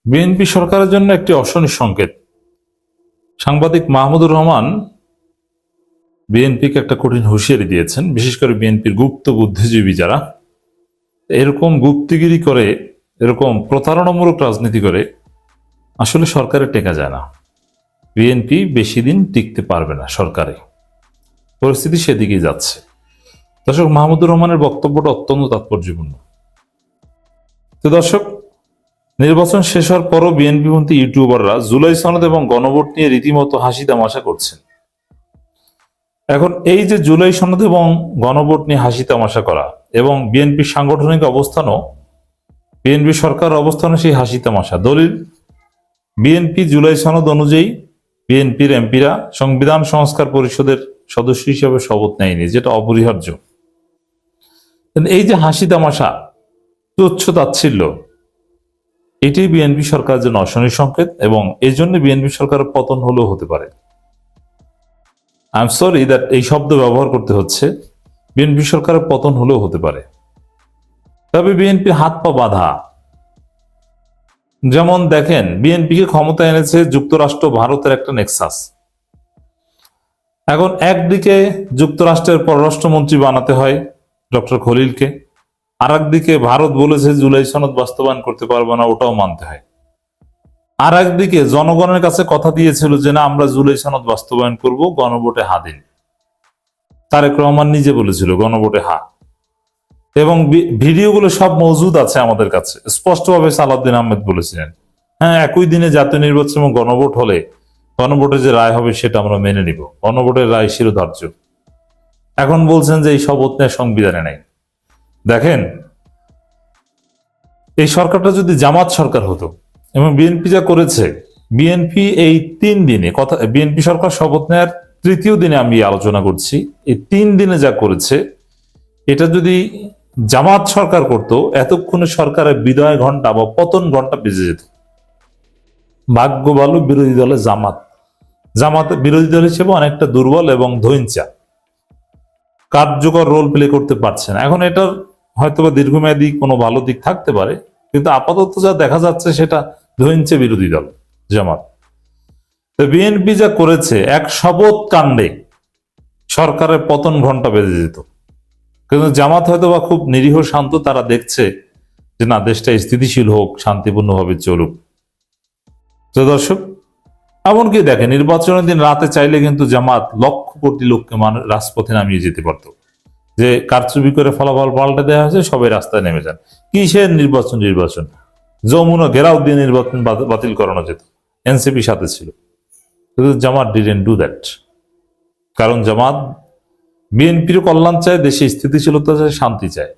BNP সরকারের জন্য একটি অশনি সংকেত। সাংবাদিক মাহমুদুর রহমান বিএনপিকে একটা কঠিন হুঁশিয়ারি দিয়েছেন, বিশেষ করে বিএনপির গুপ্ত বুদ্ধিজীবী যারা এরকম গুপ্তগিরি করে, এরকম প্রতারণামূলক রাজনীতি করে আসলে সরকারে টেকা যায় না। বিএনপি বেশি দিন টিকতে পারবে না সরকারে, পরিস্থিতি সেদিকেই যাচ্ছে। দর্শক, মাহমুদুর রহমানের বক্তব্যটা অত্যন্ত তাৎপর্যপূর্ণ। তো দর্শক, নির্বাচন শেষ হওয়ার পরও বিএনপিপন্থী ইউটিউবাররা জুলাই সনদ এবং গণভোট নিয়ে রীতিমতো হাসি তামাশা করছেন। এখন এই যে জুলাই সনদ এবং গণভোট নিয়ে হাসি তামাশা করা এবং বিএনপির সাংগঠনিক অবস্থানও, বিএনপি সরকার অবস্থানও সেই হাসি তামাশা। দলিল, বিএনপি জুলাই সনদ অনুযায়ী বিএনপির এমপিরা সংবিধান সংস্কার পরিষদের সদস্য হিসেবে শপথ নেয়নি, যেটা অপরিহার্য। এই যে হাসি তামাশা, তুচ্ছ তাচ্ছিল্য, এটি বিএনপি সরকারের জন্য অশনি সংকেত এবং এই জন্য বিএনপি সরকারের পতন হলেও হতে পারে। আই এম সরি দ্যাট এই শব্দ ব্যবহার করতে হচ্ছে। বিএনপি সরকারের পতন হলেও হতে পারে। তবে বিএনপির হাত পা বাঁধা। যেমন দেখেন, বিএনপিকে ক্ষমতা এনেছে যুক্তরাষ্ট্র ভারতের একটা নেক্সাস। এখন একদিকে যুক্তরাষ্ট্রের পররাষ্ট্রমন্ত্রী বানাতে হয় ডক্টর খলিলকে, আর একদিকে ভারত বলেছে জুলাই সনদ বাস্তবায়ন করতে পারবে না, ওটাও মানতে হয়। আর একদিকে জনগণের কাছে কথা দিয়েছিল যে না, আমরা জুলাই সনদ বাস্তবায়ন করব, গণভোটে হা দিন। তারেক রহমান নিজে বলেছিল গণভোটে হা, এবং ভিডিওগুলো সব মজুদ আছে আমাদের কাছে। স্পষ্টভাবে সালাউদ্দিন আহমেদ বলেছিলেন, হ্যাঁ, একই দিনে জাতীয় নির্বাচন এবং গণভোট হলে গণভোটে যে রায় হবে সেটা আমরা মেনে নিব, গণভোটের রায় শিরোধার্য। এখন বলছেন যে এই শপথ নেয় সংবিধানে নাই। দেখেন, এই সরকারটা যদি জামাত সরকার হতো, এবং বিএনপি যা করেছে, বিএনপি এই 3 দিনে কথা, বিএনপি সরকার শপথ নেওয়ার 3য় দিনে আমি আলোচনা করছি, এই 3 দিনে যা করেছে, এটা যদি জামাত সরকার করত, এতক্ষণে সরকারের বিদায় ঘন্টা বা পতন ঘন্টা বেজে যেত। ভাগ্য ভালো বিরোধী দলের জামাত বিরোধী দল হিসেবে অনেকটা দুর্বল এবং ধৈর্যা, কার্যকর রোল প্লে করতে পারছে না। এখন এটার হয়তোবা দীর্ঘমেয়াদী কোনো ভালো দিক থাকতে পারে, কিন্তু আপাতত যা দেখা যাচ্ছে সেটা ধৈর্যে বিরোধী দল জামাত। তো বিএনপি যা করেছে, এক শপথ কাণ্ডে সরকারের পতন ঘন্টা বেজে যেত। কিন্তু জামাত হয়তো বা খুব নিরীহ শান্ত, তারা দেখছে যে না, দেশটা স্থিতিশীল হোক, শান্তিপূর্ণভাবে চলুক। তো দর্শক, এমনকি দেখেন, নির্বাচনের দিন রাতে চাইলে কিন্তু জামাত লক্ষ কোটি লোককে রাজপথে নামিয়ে যেতে পারত, যে কারচুপি করে ফলাফল পাল্টে দেওয়া হয়েছে, সবাই রাস্তায় নেমে যান। কিসের নির্বাচন? যমুনা ঘেরাও দিয়ে নির্বাচন বাতিল করানো যেত, এনসিপি সাথে ছিল। কিন্তু জামাত ডিডন্ট ডু দ্যাট, কারণ জামাত বিএনপির কল্যাণ চায়, দেশে স্থিতিশীলতা চায়, শান্তি চায়।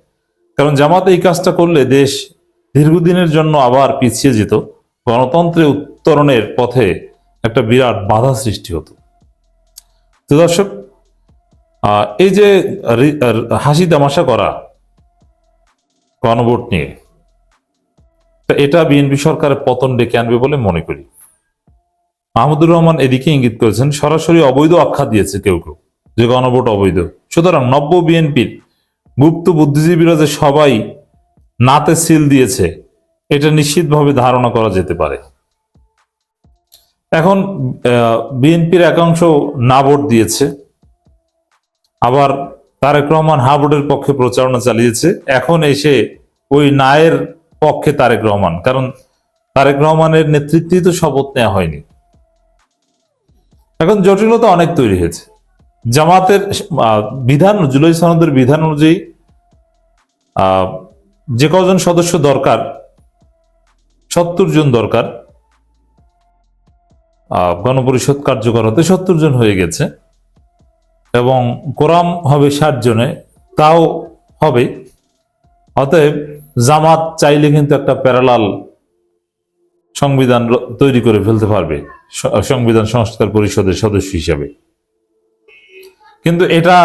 কারণ জামাত এই কাজটা করলে দেশ দীর্ঘদিনের জন্য আবার পিছিয়ে যেত, গণতন্ত্রের উত্তরণের পথে একটা বিরাট বাধা সৃষ্টি হতো। তো দর্শক, এই যে হাসি তামাশা করা গণভোট নিয়ে, এটা বিএনপি সরকারের পতন ডেকে আনবে বলে মনে করি। মাহমুদুর রহমান এদিকে ইঙ্গিত করেছেন, সরাসরি অবৈধ আখ্যা দিয়েছে কেউ কেউ যে গণভোট অবৈধ। সুতরাং নব্য বিএনপির গুপ্ত বুদ্ধিজীবীরা যে সবাই নাতে সিল দিয়েছে, এটা নিশ্চিতভাবে ধারণা করা যেতে পারে। এখন বিএনপির একাংশ না ভোট দিয়েছে, আবার তারেক রহমান হা ভোটের পক্ষে প্রচারণা চালিয়েছে। এখন এসে ওই নায়ের পক্ষে তারেক রহমান, কারণ তারেক রহমানের নেতৃত্বে তো শপথ নেওয়া হয়নি। এখন জটিলতা অনেক তৈরি হয়েছে। জামাতের বিধান, জুলাই সনদের বিধান অনুযায়ী যে কজন সদস্য দরকার, 70 জন দরকার গণপরিষদ কার্যকর হতে, 70 জন হয়ে গেছে, এবং কোরাম হবে 60 জনে, তাও হবে। অতএব জামাত চাইলে কিন্তু একটা প্যারালাল সংবিধান তৈরি করে ফেলতে পারবে সংবিধান সংস্কার পরিষদের সদস্য হিসাবে। কিন্তু এটা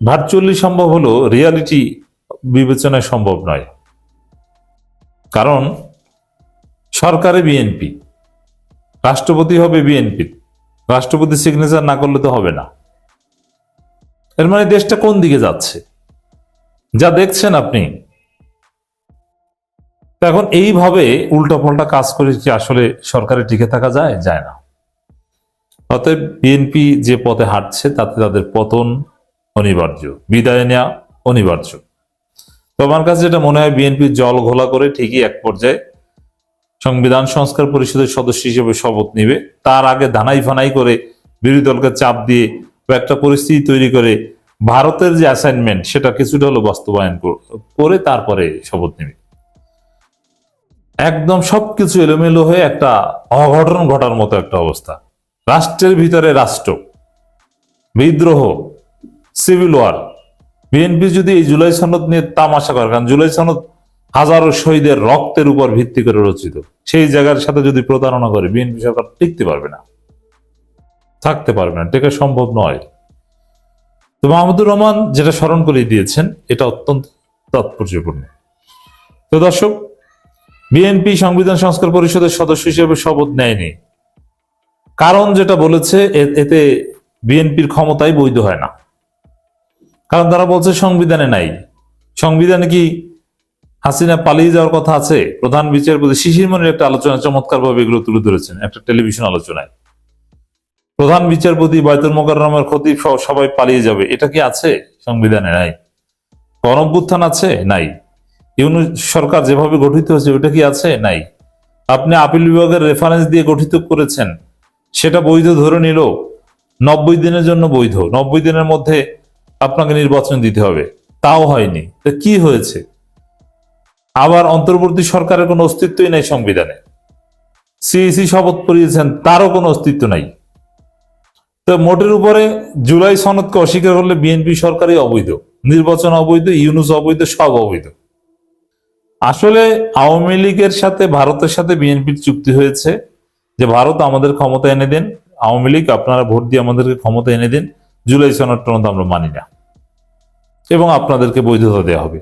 ভার্চুয়ালি সম্ভব হলো, রিয়ালিটি বিবেচনায় সম্ভব নয়। কারণ সরকারে বিএনপি, রাষ্ট্রপতি হবে বিএনপি, রাষ্ট্রপতি সিগনেচার না করলে তো হবে না। এর মানে দেশটা কোন দিকে যাচ্ছে যা দেখছেন আপনি, তো এখন এইভাবে উল্টাপাল্টা কাজ করে কি আসলে সরকারে টিকে থাকা যায়? যায় না। অতএব বিএনপি যে পথে হাঁটছে তাতে তাদের পতন অনিবার্য, বিদায় নেওয়া অনিবার্য। তো আমার কাছে যেটা মনে হয়, বিএনপি জল ঘোলা করে ঠিকই এক পর্যায়ে সংবিধান সংস্কার পরিষদের সদস্য হিসেবে শপথ নিবে। তার আগে ধানাই ফানাই করে বিরোধী দলকে চাপ দিয়ে বা একটা পরিস্থিতি তৈরি করে ভারতের যে অ্যাসাইনমেন্ট সেটা কিছুটা হলো বাস্তবায়ন করে তারপরে শপথ নিবে। একদম সবকিছু এলোমেলো হয়ে একটা অঘটন ঘটার মতো একটা অবস্থা। রাষ্ট্রের ভিতরে রাষ্ট্র, বিদ্রোহ, সিভিল ওয়ার। বিএনপি যদি এই জুলাই সনদ নিয়ে তামাশা করে, কারণ জুলাই সনদ হাজারো শহীদের রক্তের উপর ভিত্তি করে রচিত, সেই জায়গার সাথে যদি প্রতারণা করে বিএনপি সরকার টিকতে পারবে না, থাকতে পারবে না, টেকা সম্ভব নয়। তো মাহমুদুর রহমান যেটা স্মরণ করিয়ে দিয়েছেন এটা অত্যন্ত তাৎপর্যপূর্ণ। তো দর্শক, বিএনপি সংবিধান সংস্কার পরিষদের সদস্য হিসেবে শপথ নেয়নি, কারণ যেটা বলেছে এতে বিএনপির ক্ষমতাই বৈধ হয় না। কারণ তারা বলছে সংবিধানে নাই। সংবিধানে কি হাসিনা পালিয়ে যাওয়ার কথা আছে? প্রধান বিচারপতি শিশির মনির একটা আলোচনা চমৎকার ভাবে এগুলো তুলে ধরেছেন একটা টেলিভিশন আলোচনায়। প্রধান বিচারপতি, বায়তুল মোকাররমের খতিব সহ সবাই পালিয়ে যাবে, এটা কি আছে? সংবিধানে নাই। গণঅভ্যুত্থান আছে? নাই। ইউনূস সরকার যেভাবে গঠিত হয়েছে ওটা কি আছে? নাই। আপনি আপিল বিভাগের রেফারেন্স দিয়ে গঠিত করেছেন, সেটা বৈধ ধরে নিল, 90 দিনের জন্য বৈধ, 90 দিনের মধ্যে আপনাকে নির্বাচন দিতে হবে, তাও হয়নি। তো কি হয়েছে? আবার অন্তর্বর্তী সরকারের কোনো অস্তিত্বই নাই সংবিধানে। সিইসি শপথ করিয়েছেন, তারও কোনো অস্তিত্ব নাই। তো মোটের উপরে জুলাই সনদকে অস্বীকার করলে বিএনপি সরকারই অবৈধ, নির্বাচন অবৈধ, ইউনূস অবৈধ, সব অবৈধ। আসলে আওয়ামী লীগের সাথে ভারতের সাথে বিএনপির চুক্তি হয়েছে যে ভারত আমাদের ক্ষমতা এনে দিন, আওয়ামী লীগ আপনারা ভোট দিয়ে আমাদেরকে ক্ষমতা এনে দিন, জুলাই সনদ টনদ আমরা মানি না এবং আপনাদেরকে বৈধতা দেওয়া হবে।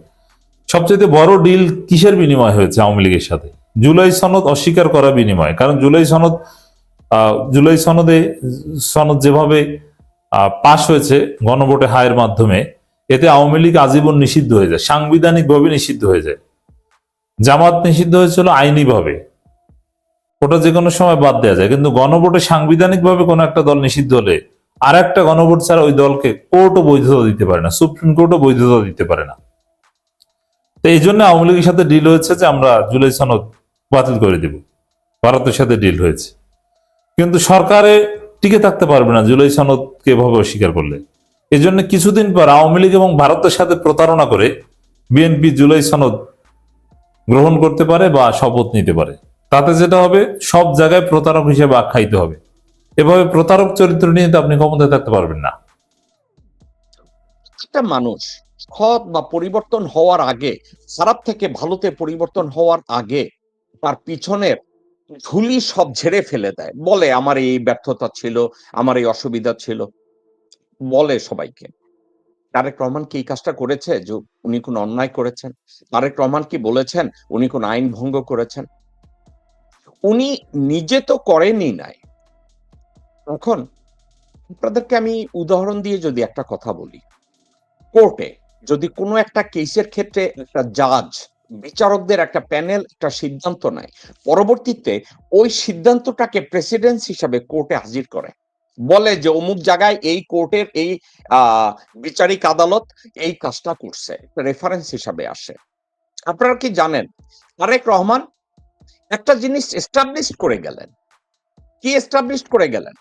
সবচেয়ে বড় ডিল কিসের বিনিময় হয়েছে আওয়ামী লীগের সাথে? জুলাই সনদ অস্বীকার করার বিনিময়ে। কারণ জুলাই সনদ যেভাবে পাশ হয়েছে গণভোটে হায়ের মাধ্যমে, এতে আওয়ামী লীগ আজীবন নিষিদ্ধ হয়ে যায়, সাংবিধানিকভাবে নিষিদ্ধ হয়ে যায়। জামাত নিষিদ্ধ হয়েছিল আইনিভাবে, ওটা যে কোনো সময় বাদ দেওয়া যায়, কিন্তু গণভোটে সাংবিধানিকভাবে কোনো একটা দল নিষিদ্ধ হলে আর একটা গণভোট ছাড়া ওই দলকে কোর্টও বৈধতা দিতে পারে না, সুপ্রিম কোর্টও বৈধতা দিতে পারে না। তো এই জন্য আওয়ামী লীগের সাথে ডিল হয়েছে যে আমরা জুলাই সনদ বাতিল করে দিব, ভারতের সাথে ডিল হয়েছে। কিন্তু সরকারে টিকে থাকতে পারবে না জুলাই সনদকে এভাবে অস্বীকার করলে। এই জন্য কিছুদিন পর আওয়ামী লীগ এবং ভারতের সাথে প্রতারণা করে বিএনপি জুলাই সনদ গ্রহণ করতে পারে বা শপথ নিতে পারে। তাতে যেটা হবে, সব জায়গায় প্রতারক হিসেবে আখ্যায়িত হবে। এভাবে প্রতারক চরিত্র নিয়ে তো আপনি ক্ষমতায় থাকতে পারবেন না। একটা মানুষ সৎ বা পরিবর্তন হওয়ার আগে, খারাপ থেকে ভালোতে পরিবর্তন হওয়ার আগে তার পিছনের ঝুলি সব ঝেড়ে ফেলে দেয়, বলে আমার এই ব্যর্থতা ছিল, আমার এই অসুবিধা ছিল, বলে সবাইকে। তারেক রহমান কি এই কাজটা করেছে যে উনি কোন অন্যায় করেছেন? তারেক রহমান কি বলেছেন উনি কোন আইন ভঙ্গ করেছেন? উনি নিজে তো করেনি নাই। এখন আপনাদেরকে আমি উদাহরণ দিয়ে যদি একটা কথা বলি, কোর্টে যদি কোনো একটা কেসের ক্ষেত্রে একটা জাজ, বিচারকদের একটা প্যানেল একটা সিদ্ধান্ত নেয়, পরবর্তীতে ওই সিদ্ধান্তটাকে প্রেসিডেন্স হিসাবে কোর্টে হাজির করে, বলে যে অমুক জায়গায় এই কোর্টের এই বিচারিক আদালত এই কাজটা করছে, রেফারেন্স হিসাবে আসে। আপনারা কি জানেন তারেক রহমান একটা জিনিস এস্টাবলিশ করে গেলেন? কি এস্টাবলিশ করে গেলেন?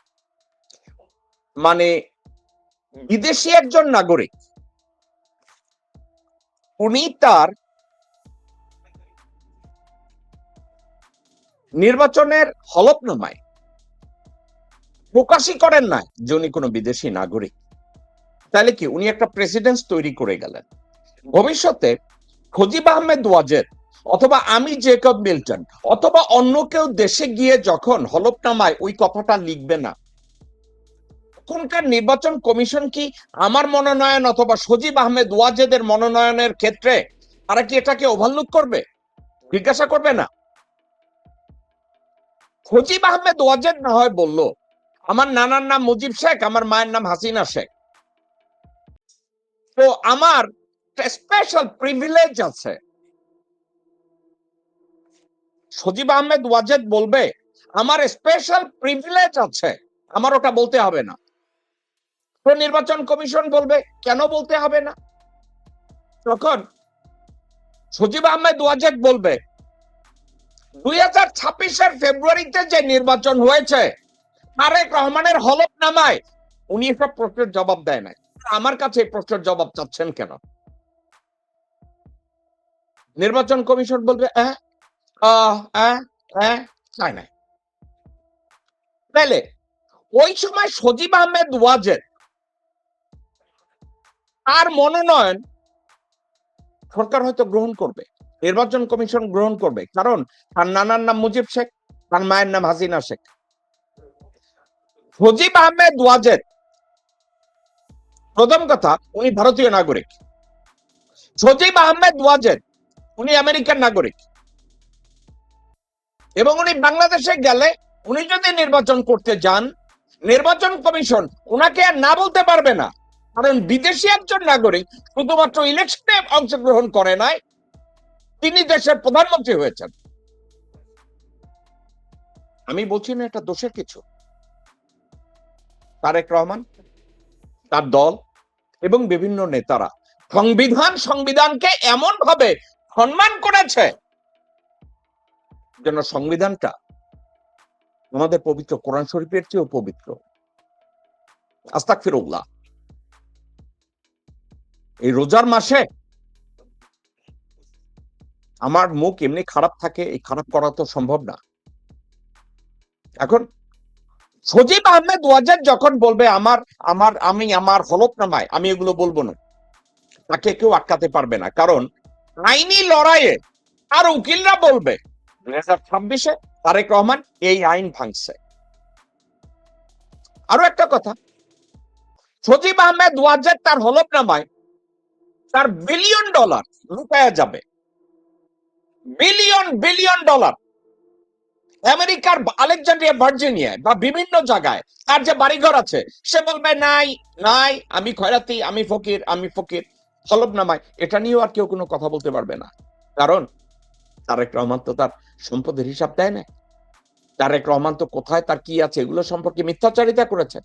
মানে বিদেশি একজন নাগরিক, উনি তার নির্বাচনের হলফনামায় প্রকাশই করেন না যে উনি কোনো বিদেশি নাগরিক। তাহলে কি উনি একটা প্রেসিডেন্স তৈরি করে গেলেন? ভবিষ্যতে খজিব আহমেদ ওয়াজেদ অথবা আমি জেকব মিল্টন অথবা অন্য কেউ দেশে গিয়ে যখন হলফনামায় ওই কথাটা লিখবে না, এখনকার নির্বাচন কমিশন কি আমার মনোনয়ন অথবা সজীব আহমেদ ওয়াজেদের মনোনয়নের ক্ষেত্রে তারা কি এটাকে ওভারলুক করবে? জিজ্ঞাসা করবে না? সজীব আহমেদ ওয়াজেদ না হয় বলল আমার নানার নাম মুজিব শেখ, আমার মায়ের নাম হাসিনা শেখ, তো আমার স্পেশাল প্রিভিলেজ আছে, সজীব আহমেদ ওয়াজেদ বলবে আমার স্পেশাল প্রিভিলেজ আছে, আমার ওটা বলতে হবে না। তো নির্বাচন কমিশন বলবে কেন বলতে হবে না? তখন সজীব আহমেদ ওয়াজেদ বলবে 2026-এর ফেব্রুয়ারিতে যে নির্বাচন হয়েছে তারেক রহমানের হলফনামায় উনি এসব প্রশ্নের জবাব দেয় নাই, আমার কাছে এই প্রশ্নের জবাব চাচ্ছেন কেন? নির্বাচন কমিশন বলবে চাই নাই। তাইলে ওই সময় সজীব আহমেদ ওয়াজেদ আর মনোনয়ন সরকার হয়তো গ্রহণ করবে, নির্বাচন কমিশন গ্রহণ করবে, কারণ তার নানার নাম মুজিব শেখ, তার মায়ের নাম হাসিনা শেখ। সজীব আহমেদ ওয়াজেদ প্রথম কথা উনি ভারতীয় নাগরিক, সজীব আহমেদ ওয়াজেদ উনি আমেরিকান নাগরিক, এবং উনি বাংলাদেশে গেলে উনি যদি নির্বাচন করতে যান নির্বাচন কমিশন ওনাকে আর না বলতে পারবে না, কারণ বিদেশি একজন নাগরিক শুধুমাত্র ইলেকশনে অংশগ্রহণ করে নাই, তিনি দেশের প্রধানমন্ত্রী হয়েছেন। আমি বলছি না এটা দোষের কিছু। তারেক রহমান, তার দল এবং বিভিন্ন নেতারা সংবিধানকে এমন ভাবে সম্মান করেছে যেন সংবিধানটা আমাদের পবিত্র কোরআন শরীফের চেয়েও পবিত্র। আস্তাগফিরুল্লাহ। এই রোজার মাসে আমার মুখ এমনি খারাপ থাকে, এই খারাপ করা তো সম্ভব না। এখন সজীব আহমেদ ওয়াজেদ যখন বলবে আমার হলফনামায় আমি এগুলো বলবো না, তাকে কেউ আটকাতে পারবে না, কারণ আইনি লড়াইয়ে আর উকিলরা বলবে 2026-এ তারেক রহমান এই আইন ভাঙছে। আরো একটা কথা, সজীব আহমেদ ওয়াজেদ তার হলফনামায় তার বিলিয়ন ডলার লুকায়া যাবে, বিলিয়ন ডলার আমেরিকার আলেকজান্ড্রিয়া ভার্জিনিয়ায় বা বিভিন্ন জায়গায় তার যে বাড়িঘর আছে, সে বলবে নাই নাই আমি খয়রাতি, আমি ফকির। হলফনামায় এটা নিয়েও আর কেউ কোনো কথা বলতে পারবে না, কারণ তারেক রহমান তো তার সম্পদের হিসাব দেয় না। তারেক রহমান তো কোথায় তার কি আছে এগুলো সম্পর্কে মিথ্যাচারিতা করেছে।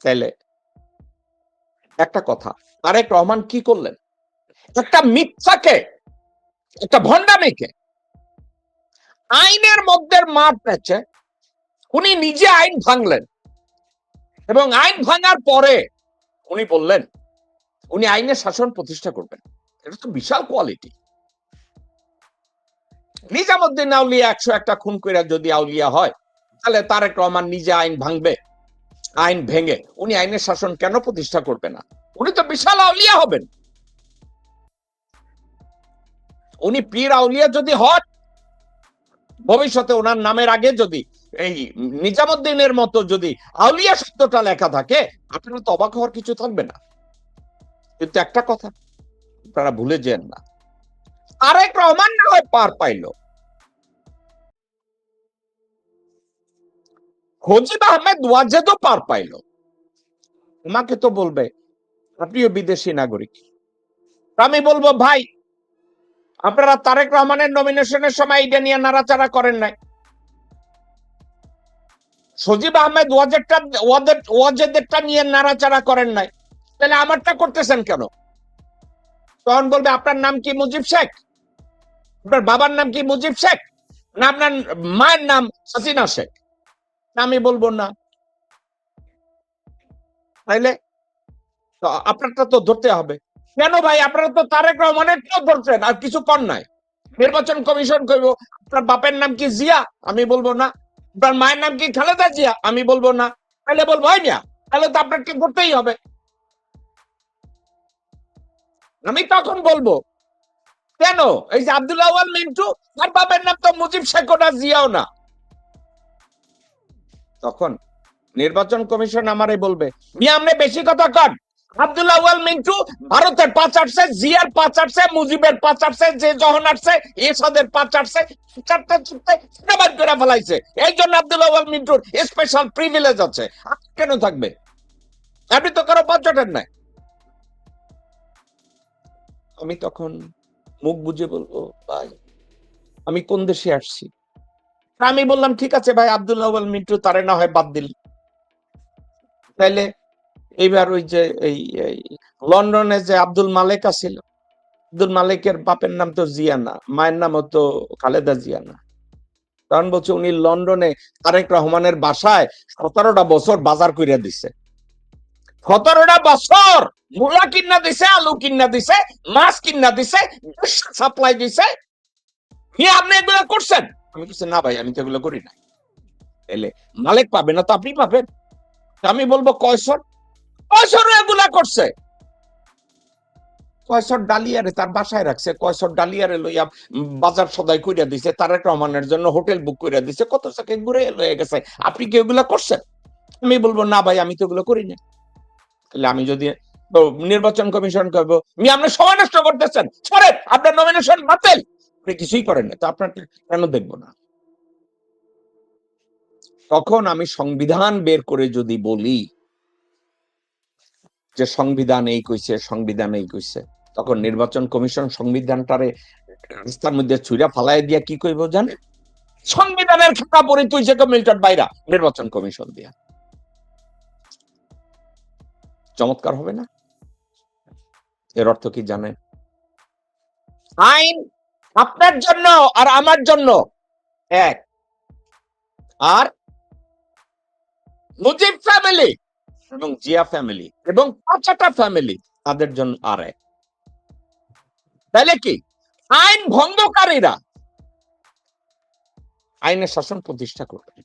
তাইলে একটা কথা, তারেক রহমান কি করলেন? একটা মিথ্যাকে, একটা ভণ্ডামিকে আইনের মধ্যে মার পেয়েছে, উনি নিজে আইন ভাঙলেন, এবং আইন ভাঙার পরে উনি বললেন উনি আইনের শাসন প্রতিষ্ঠা করবেন। এটা তো বিশাল কোয়ালিটি। নিজামুদ্দিন আউলিয়া 101টা খুন করে যদি আউলিয়া হয়, তাহলে তারেক রহমান নিজে আইন ভাঙবে, আইন ভেঙে উনি আইনের শাসন কেন প্রতিষ্ঠা করবে না? উনি তো বিশাল আউলিয়া হবেন। উনি পীর আউলিয়া যদি হন, ভবিষ্যতে ওনার নামের আগে যদি এই নিজামুদ্দিনের মতো যদি আউলিয়া শব্দটা লেখা থাকে, আপনারা তো অবাক হওয়ার কিছু থাকবে না। কিন্তু একটা কথা আপনারা ভুলে যেন না, তারেক রহমান না হয় পার পাইল, সজীব আহমেদ ওয়াজেদও পার পাইল। তোমাকে তো বলবে আপনিও বিদেশি নাগরিক। আমি বলবো ভাই, আপনারা তারেক রহমানের নমিনেশনের সময় এটা নিয়ে নাড়াচাড়া করেন নাই, সজীব আহমেদ ওয়াজেদেরটা নিয়ে নাড়াচাড়া করেন নাই, তাহলে আমারটা করতেছেন কেন? তখন বলবে আপনার নাম কি মুজিব শেখ, আপনার বাবার নাম কি মুজিব শেখ, না আপনার মায়ের নাম হাসিনা শেখ? আমি বলবো না। তাইলে আপনারটা তো ধরতে হবে। কেন ভাই? আপনারা তো তারেক রহমানের ধরছেন আর কিছু কর নাই। নির্বাচন কমিশন কইব আপনার বাপের নাম কি জিয়া, আমি বলবো না। আপনার মায়ের নাম কি খালেদা জিয়া, আমি বলবো না। তাহলে বলবো হয় না, তাহলে তো আপনাকে করতেই হবে। আমি তখন বলবো কেন এই যে আব্দুল আওয়াল মিন্টু, তার বাপের নাম তো মুজিব শেখও না, জিয়াও না। তখন নির্বাচন কমিশন আমারে বলবে মিয়া আপনি বেশি কথা কন, আব্দুল আওয়াল মিন্টু ভারতের 5 আসছে, জিয়ার 5 আসছে, মুজিবের 5 আসছে, যে যখন আসছে এরশাদের 5 আসছে, চারটা চুক্তি সিনেমার করে ফেলাইছে, এই জন্য আব্দুল আওয়াল মিন্টুর স্পেশাল প্রিভিলেজ আছে। কেন থাকবে? আপনি তো কারো 5 নাই। আমি তখন মুখ বুঝে বলবো, ভাই আমি কোন দেশে আসছি? আমি বললাম ঠিক আছে ভাই, আব্দুল্লাহ আল মিন্টু তারে না হয় বাদ দিল, তাইলে এইবার ওই যে এই লন্ডনে যে আব্দুল মালেক আছিল, আব্দুল মালেকের বাপের নাম তো জিয়া না, মায়ের নাম তো খালেদা জিয়া না। কারণ বলছে উনি লন্ডনে তারেক রহমানের বাসায় 17টা বছর বাজার কইরা দিছে। 17টা বছর মূলা কিনা দিছে, আলু কিনা দিছে, মাছ কিনা দিছে, সাপ্লাই দিছে। আপনি এগুলো করছেন? আমি বলছি না ভাই, আমি তো এগুলো করি না। এলে মালিক পাবে না তো আপনি পাবেন। আমি বলবো কয়সর এগুলা করছে। কয়সর ডালিয়ারে তার বাসায় রাখছে, কয়সর ডালিয়ারে লইয়া বাজার সদাই কইরা দিছে, তারেক রহমানের জন্য হোটেল বুক কইরা দিছে, কত টাকা ঘুরে লয়ে গেছে। আপনি কি এগুলা করছেন? আমি বলবো না ভাই, আমি তো এগুলো করি না। তাহলে আমি যদি নির্বাচন কমিশন করবো, আপনি সময় নষ্ট করতেছেন, সরেন, আপনার নমিনেশন বাতিল, আপনি কিছুই করেন না, তো আপনার কেন দেখবো না? তখন আমি সংবিধান বের করে যদি বলি যে সংবিধান এই কইছে, সংবিধান এই কইছে, তখন নির্বাচন কমিশন সংবিধানটারে রাস্তার মধ্যে ছুঁড়া ফালাই দিয়া কি কইব জানেন? সংবিধানের খাতা পড়ে তুই যে মিল্টন বাইরা নির্বাচন কমিশন দিয়া। চমৎকার হবে না? এর অর্থ কি জানেন? আইন আপনার জন্য আর আমার জন্য এক, আর মুজিব ফ্যামিলি এবং জিয়া ফ্যামিলি এবং 5টা ফ্যামিলি তাদের জন্য আর এক। তাহলে কি আইন ভঙ্গকারীরা আইনের শাসন প্রতিষ্ঠা করবে।